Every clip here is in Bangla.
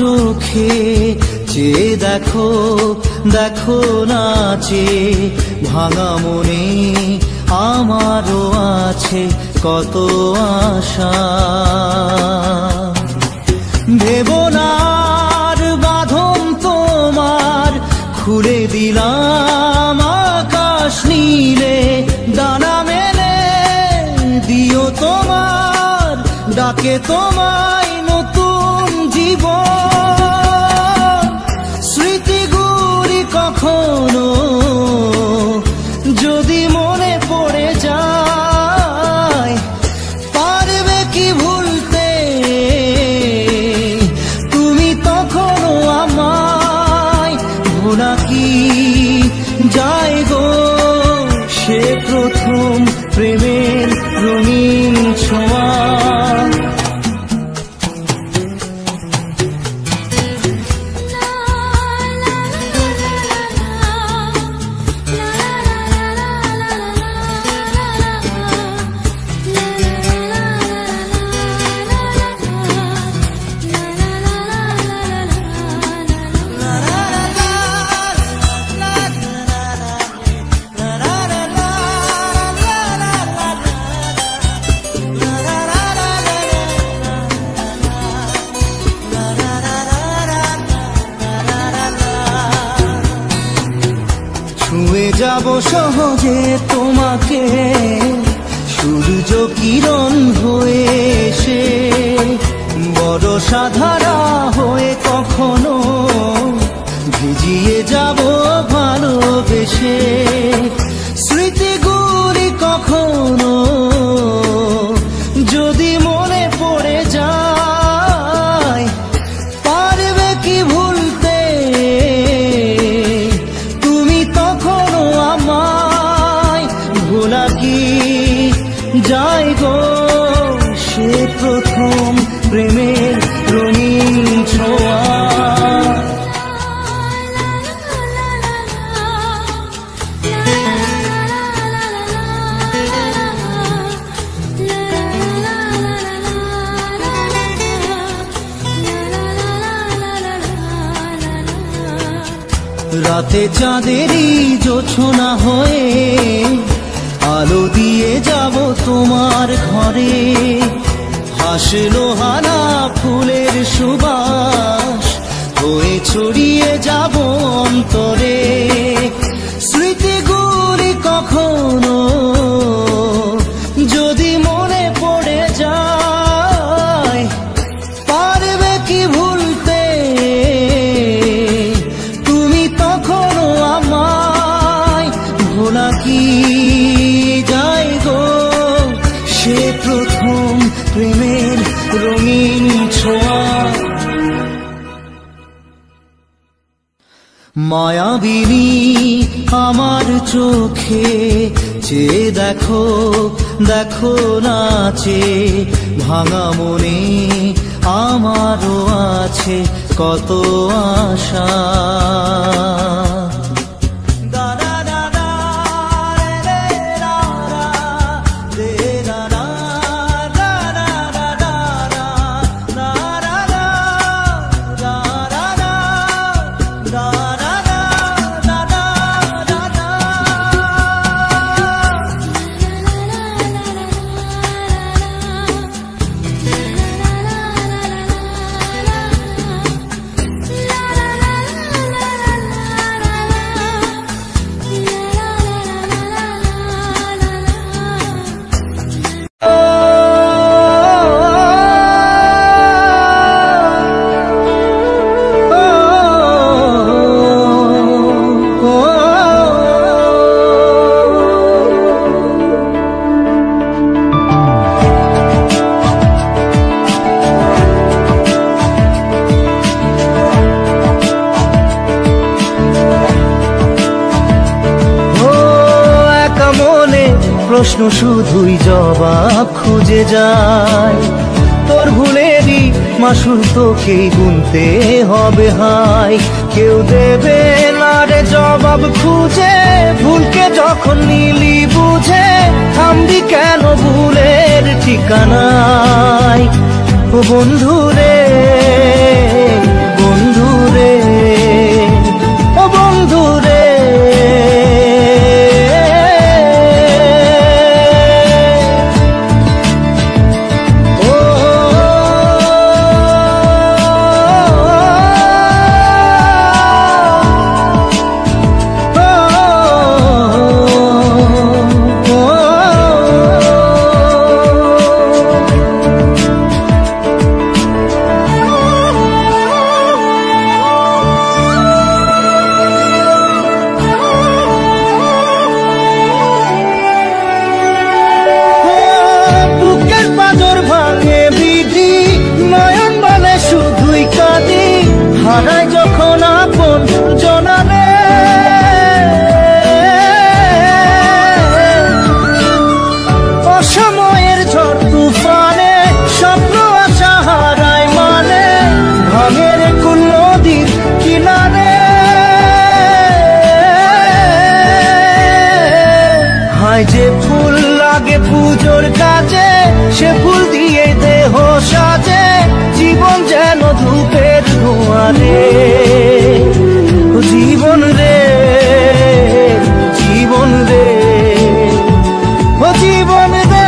চোখে চেয়ে দেখো, দেখো নাচে ভাঙা মনে আমারও আছে কত আশা। ভেবনার বাঁধন তোমার খুলে দিলাম আকাশ নীলে, ডানা মেলে দিও তোমার ডাকে তোমায় নতুন জীবন। স্মৃতিগুলি কখনো যদি মনে পড়ে যায়, পারবে কি ভুলতে তুমি তখনও আমায়? ভোলা কি যায় গো সে প্রথম প্রেমের রঙিন ছোঁয়া। ছুঁয়ে যাব সহজে তোমাকে সূর্য কিরণ হয়ে এসে, বরষা ধারা হয়ে কখনো ভিজিয়ে যাব ভালোবেসে। স্মৃতিগুলি কখনো যদি মনে পড়ে যায়, পারবে কি ভুলতে তুমি তখনও আমায়? ভোলা কি যায় গো সে প্রথম প্রেমের রঙিন ছোঁয়া। রাতে চাঁদেরই জোছনা হয়ে আলো দিয়ে যাব তোমার ঘরে, হাসলো হানা ফুলের সুবাস হয়ে ছড়িয়ে যাব অন্তরে। স্মৃতিগুলি কখনো যদি মনে পড়ে যায়, পারবে কি ভুলতে তুমি তখনও আমায়? ভোলা কি যায় গো সে প্রথম প্রেমের রঙিন ছোঁয়া। মায়াবিনী আমার চোখে চেয়ে দেখো, দেখো নাচে ভাঙা মনে আমারও আছে কত আশা। প্রশ্ন শুধুই জবাব খুঁজে যায়, তোর ভুলেরই মাসুল তোকেই গুনতে হবে হায়। কেউ দেবে না রে জবাব খুঁজে, ভুলকে যখন নিলি বুঝে থামবি কেন ভুলের ঠিকানায়। ও বন্ধু রে বন্ধু রে। হারাই যখন আপন জনারে, অসময়ের ঝড় তুফানে স্বপ্ন আশা হারাই মানে, ভাঙের কুল নদীর কিনারে। হায় যে ফুল লাগে পুজোর কাজে, সে ফুল দিয়ে দেহ সাজে, জীবন যেন ধূপের ধোঁয়ারে। জীবন রে, জীবন রে, ও জীবন রে।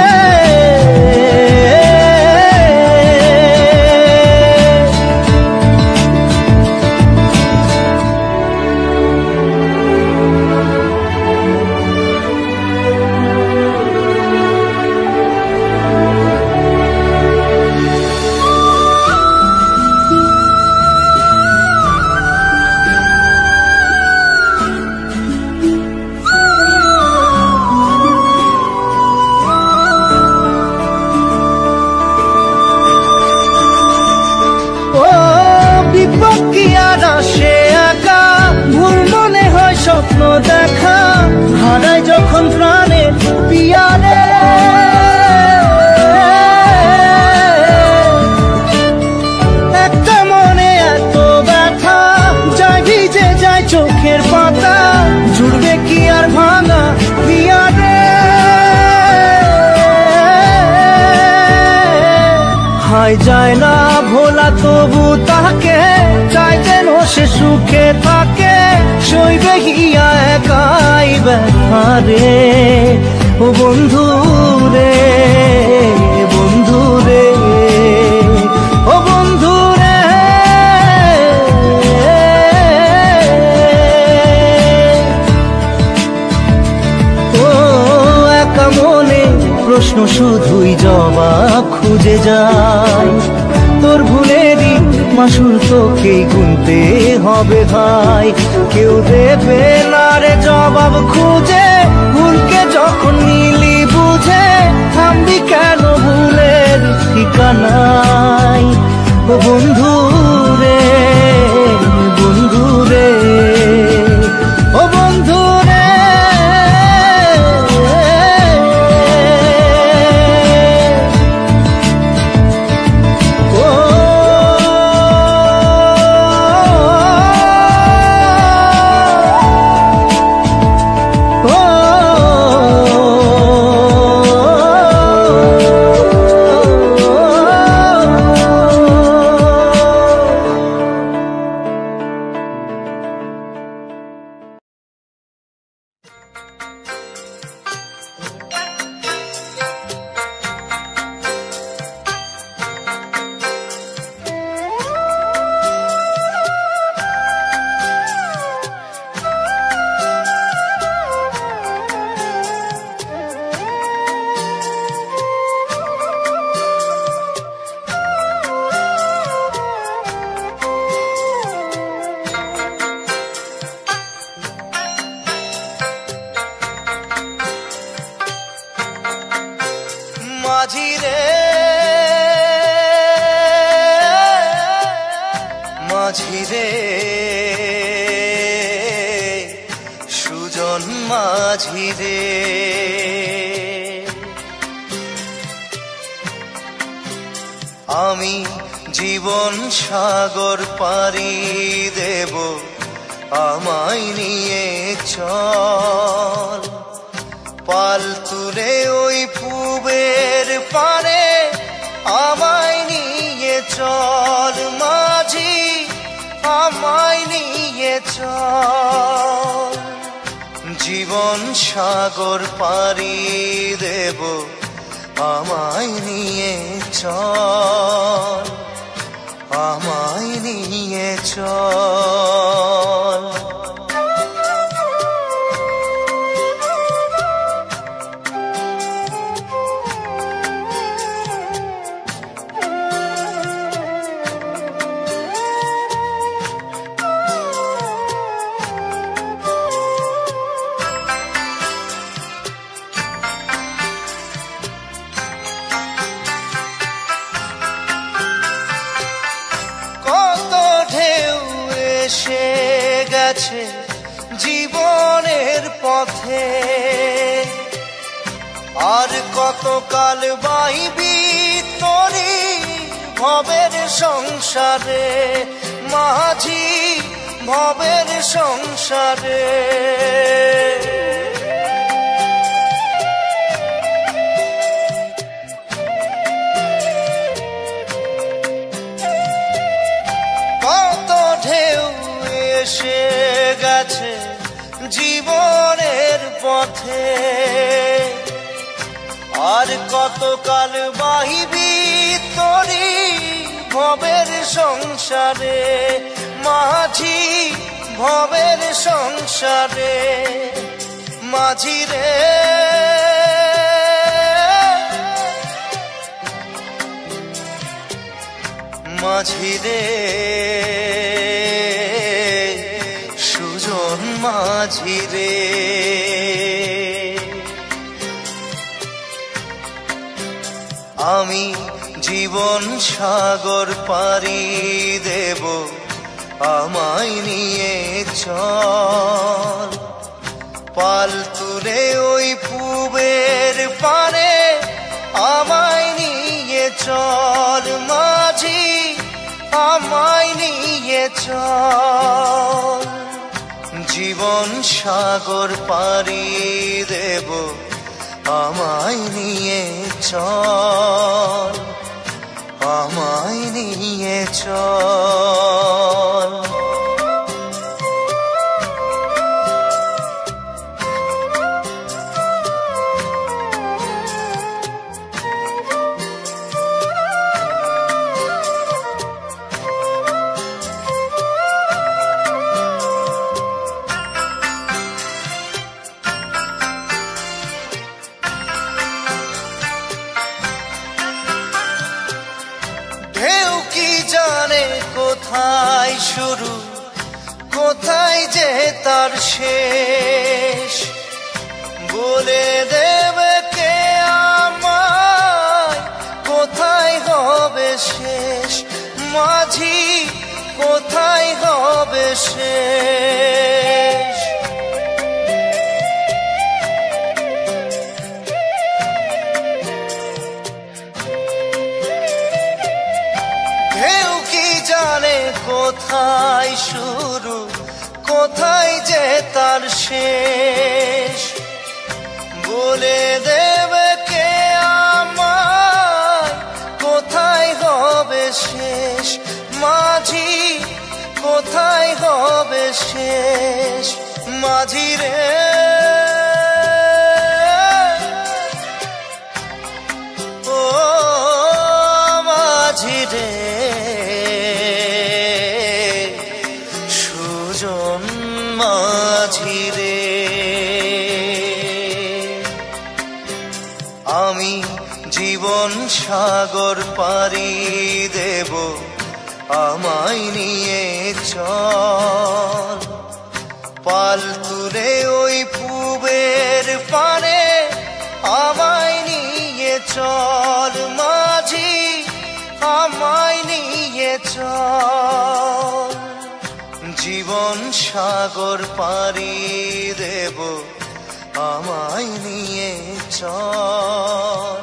স্বপ্ন দেখা হারাই যখন প্রাণের পিয়ারে, একটা মনে এত ব্যথা যায় ভিজে যায় চোখের পাতা, জুড়বে কি আর ভাঙা পিয়ারে। হায় যায় না ভোলা তবু তাকে চাই যেন সে সুখে থাকে, সইবে হিয়া একাই ব্যথা রে। ও বন্ধু রে, বন্ধু রে, ও বন্ধু রে। ও একা মনে প্রশ্ন শুধুই জবাব খুঁজে যায়, তোর ভুলেরই মাসুল তোকেই গুনতে হবে ভাই। কেউ দেবে না রে জবাব খুঁজে, ভুলকে যখন নিলি বুঝে, থামবি কেন ভুলের ঠিকানায়। ও বন্ধু রে, বন্ধু রে, ও বন্ধু রে। মাঝি রে, মাঝি রে, সুজন মাঝি রে। আমি জীবন সাগর পাড়ি দেব, আমায় নিয়ে চল। পাল তুলে ওই পূবের পারে আমায় নিয়ে চল মাঝি, আমায় নিয়ে চল, জীবন সাগর পাড়ি দেব, আমায় নিয়ে চল, আমায় নিয়ে চল। এসে গেছে জীবনের পথে, আর কতকাল বাইবি তোরি ভবের সংসারে, মাঝি ভবের সংসারে। এসে গেছে জীবনের পথে, আর কতকাল বাহিবি তোরি ভবের সংসারে, মাঝি ভবের সংসারে। মাঝি রে মাঝি রে মাঝি রে, আমি জীবন সাগর পাড়ি দেব, আমায় নিয়ে চল, পাল তুলে ওই পূবের পারে আমায় নিয়ে চল। মাঝি আমায় নিয়ে চল, জীবন সাগর পাড়ি দেব, আমায় নিয়ে চল, আমায় নিয়ে চল। জানে কোথায় শুরু, কোথায় যে তার শেষ, বলে দেবে কে আমায় কোথায় হবে শেষ। মাঝি কোথায় হবে শেষ, জানে কোথায় শুরু, কোথায় যে তার শেষ, বলে দেবে কে আমায় কোথায় হবে শেষ। মাঝি কোথায় হবে শেষ, মাঝি রে ও মাঝি রে মাঝি রে, আমি জীবন সাগর পাড়ি দেব, আমায় নিয়ে চল, পাল তুলে ওই পূবের পারে আমায় নিয়ে চল। মাঝি আমায় নিয়ে চল, জীবন সাগর পাড়ি দেব, আমায় নিয়ে চল,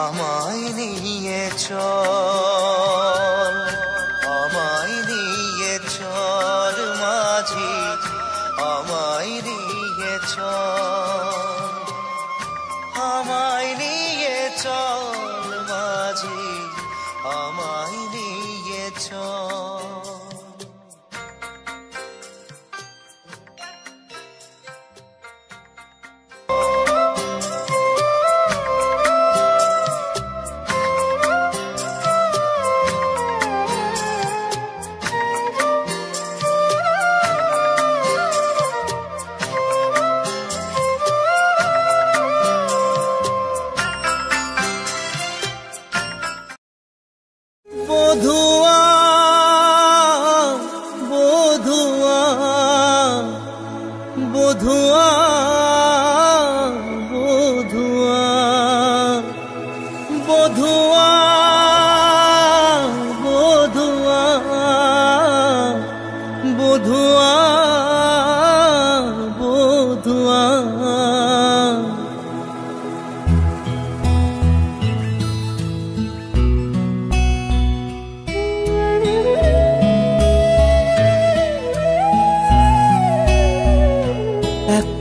আমায় নিয়ে চল, আমায় নিয়ে চল। মাঝি আমায় নিয়ে চল, আমায় নিয়ে চল। মাঝি আমায় নিয়ে চল।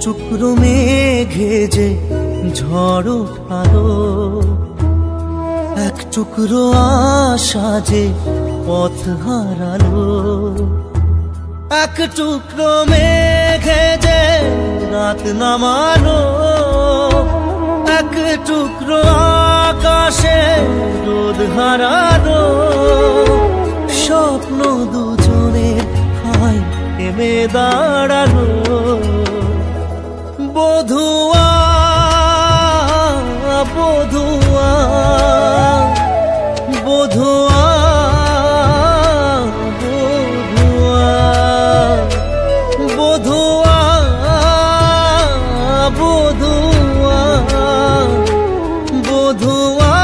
টুকরো মেঘে যে ঝড় উঠালো, এক টুকরো আশা যে পথ হারালো। এক টুকরো মেঘে যে রাত নামালো, এক টুকরো আকাশে রোদ হারালো। স্বপ্ন দুজনের ঠাঁই থেমে দাঁড়ালো। বধুয়া বধুয়া বধুয়া বধুয়া বধুয়া বধুয়া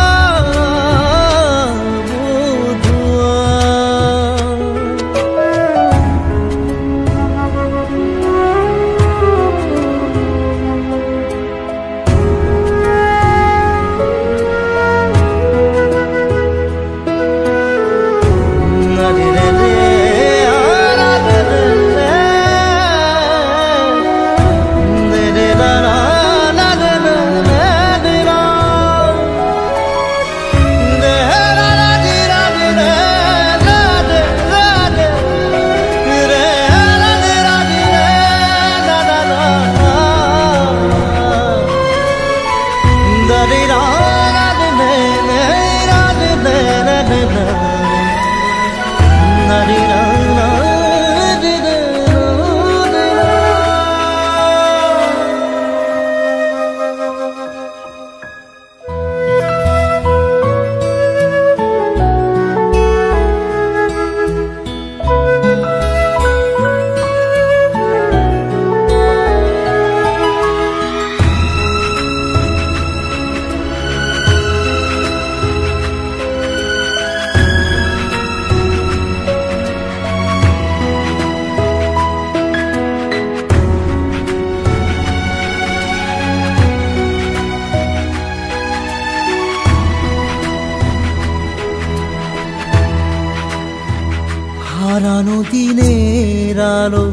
হারানো দিনের আলো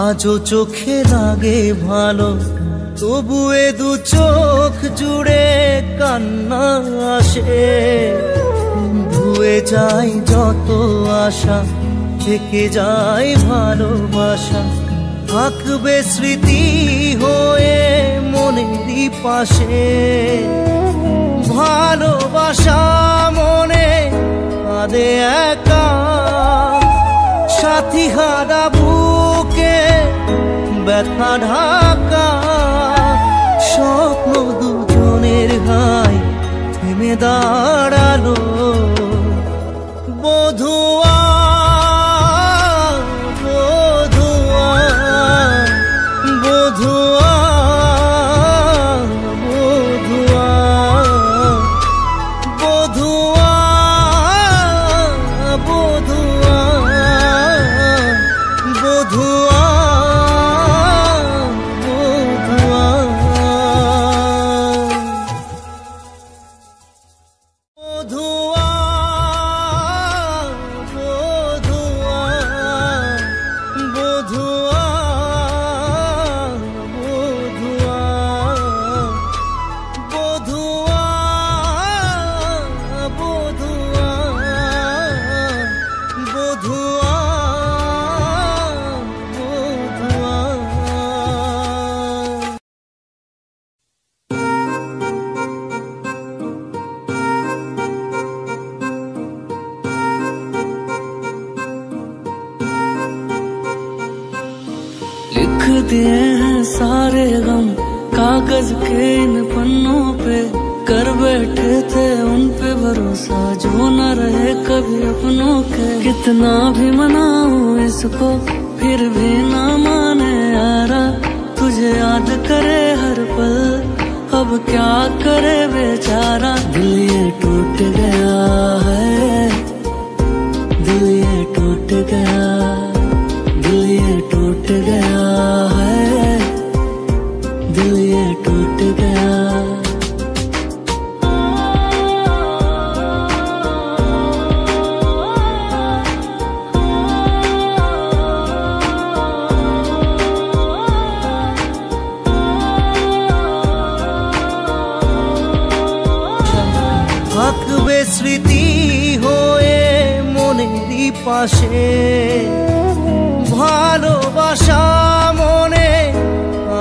আজও চোখে লাগে ভালো, তবু এ দু চোখ জুড়ে কান্না আসে। ধুয়ে যায় যত আশা, থেকে যায় ভালোবাসা, থাকবে স্মৃতি হয়ে মনেরই পাশে। ভালোবাসা মনে কাঁদে একা, সাথী হারা বুকে ব্যথা ঢাকা। স্বপ্ন দুজনের হাই থেমে দাঁড়ালো। বধুয়া বধুয়া বধুয়া বধুয়া বধুয়া বধুয়া বধুয়া लिख दिए हैं सारे गम कागज के इन पन्नों पे, कर बैठे थे उन पे भरोसा जो न रहे कभी अपनों के। कितना भी मनाऊं इसको फिर भी ना माने यारा, तुझे याद करे हर पल अब क्या करे बेचारा। दिल ये टूट गया है, दिल ये टूट गया, दिल ये टूट गया है, दिल ये टूट गया। স্মৃতি হয়ে মনেরই পাশে, ভালোবাসা মনে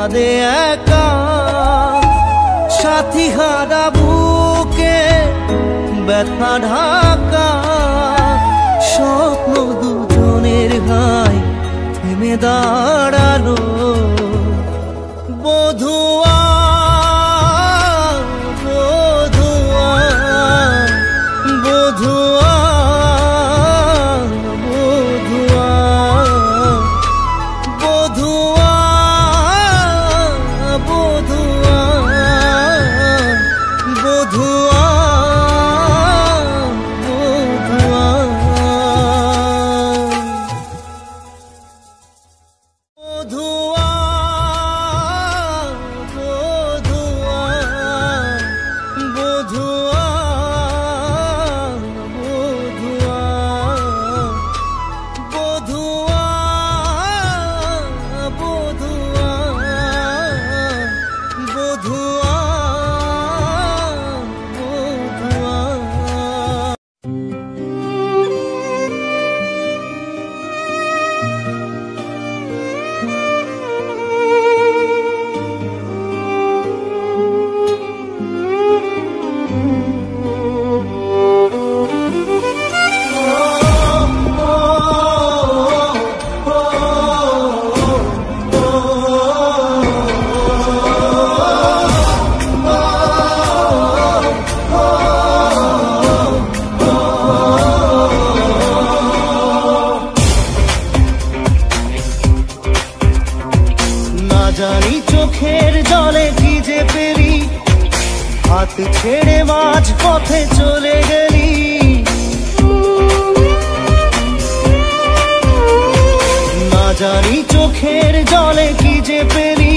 আদে একা, সাথী হারা বুকে ব্যথা ঢাকা, স্বপ্ন দুজনের হাই থেমে দাঁড়ালো। বধুয়া বধুয়া বধুয়া বধুয়া বধুয়া বধুয়া বধুয়া জানি চোখের জলে ভিজে পেলি, হাত ছেড়ে মাঝ পথে চলে গেলি। না জানি চোখের জলে কি যে পেলি,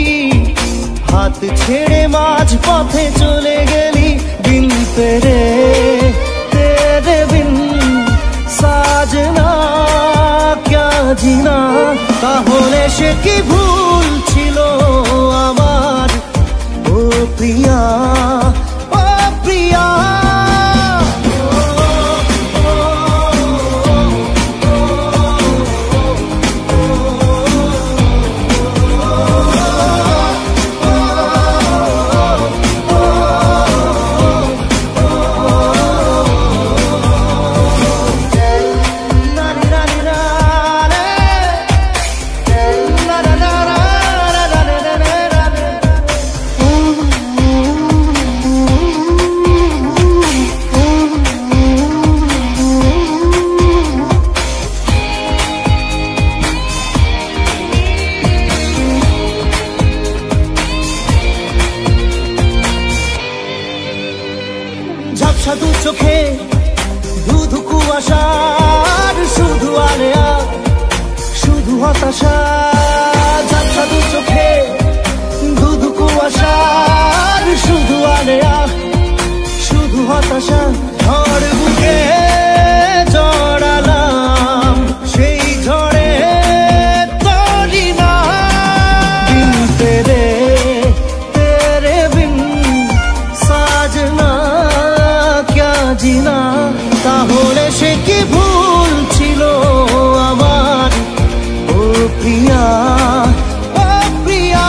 হাত ছেড়ে মাঝ পথে চলে গেলি। বিন তেরে তেরে বিন সাজনা ক্যা জিনা, তাহলে সে কি ভুল ছিল আমার? ও প্রিয়া ও প্রিয়া, ঝাপসা দু চোখে ধুধু কুয়াশার শুধু আলেয়া, শুধু হতাশা। ঝাপসা দু চোখে ধুধু কুয়াশার শুধু আলেয়া, শুধু হতাশা। ঝড় বুকে জড়ালাম, সেই ঝড়ে তরি না। বিন তেরে তেরে বিন সাজনা ক্যা জিনা, তাহলে সে কি ভুল ছিল আমার? ও প্রিয়া ও প্রিয়া,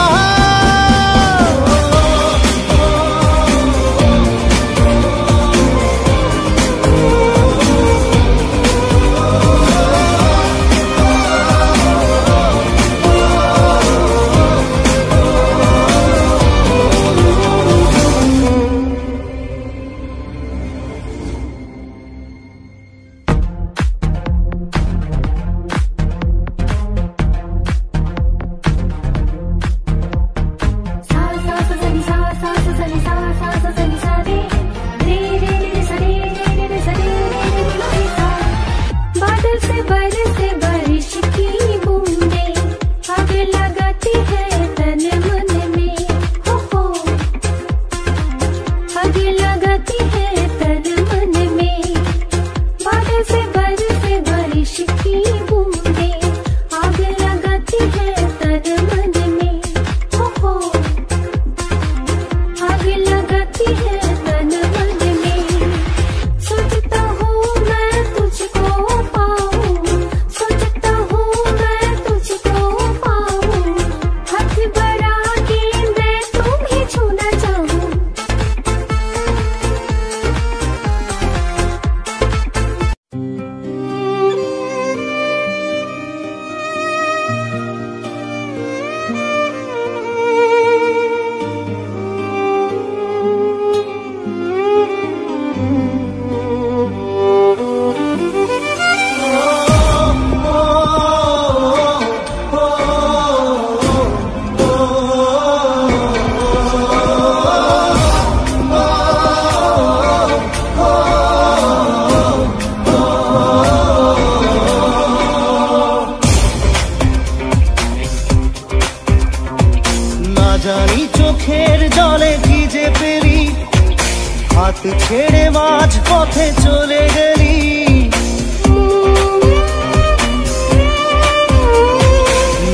হাত ছেড়ে মাঝ পথে চলে গেলি।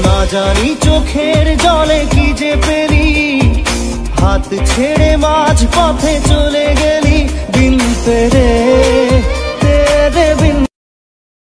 না জানি চোখের জলে কি যে পেলি, হাত ছেড়ে মাঝ পথে চলে